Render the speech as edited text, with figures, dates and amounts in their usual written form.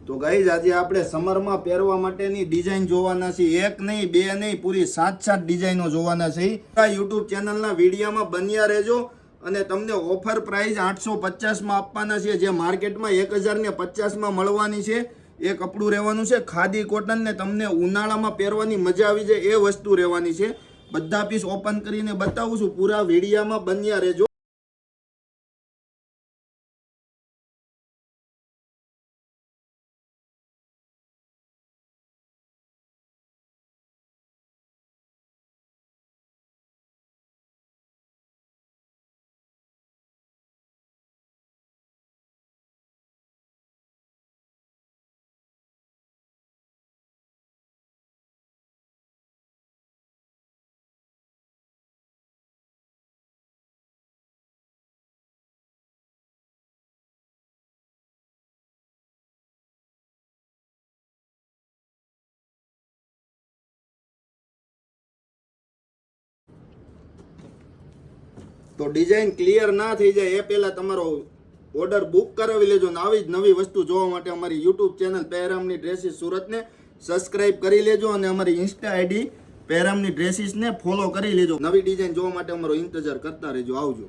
તો ગાઈઝ આજે આપણે સમરમાં પહેરવા માટેની ડિઝાઇન જોવાના છે. એક નહીં બે નહીં પૂરી 7 ડિઝાઇનો જોવાના છે. યુટ્યુબ ચેનલના વિડીયોમાં બન્યા રહેજો અને તમને ઓફર પ્રાઇસ 850માં આપવાના છે, જે માર્કેટમાં 1050માં મળવાની છે. એ કપડું રહેવાનું છે ખાદી કોટન ને તમને ઉનાળામાં પહેરવાની મજા આવી જાય એ વસ્તુ રહેવાની છે. બધા પીસ ઓપન કરીને બતાવું છું, પૂરા વિડીયોમાં બન્યા રહેજો. તો ડિઝાઇન ક્લિયર ના થઈ જાય એ પહેલા તમારો ઓર્ડર બુક કરાવી લેજો ને આવી જ નવી વસ્તુ જોવા માટે અમારી યુટ્યુબ ચેનલ પહેરામની ડ્રેસીસ સુરતને સબસ્ક્રાઇબ કરી લેજો અને અમારી ઇન્સ્ટા આઈડી પહેરામની ડ્રેસીસને ફોલો કરી લેજો. નવી ડિઝાઇન જોવા માટે અમારો ઇંતજાર કરતા રહેજો. આવજો.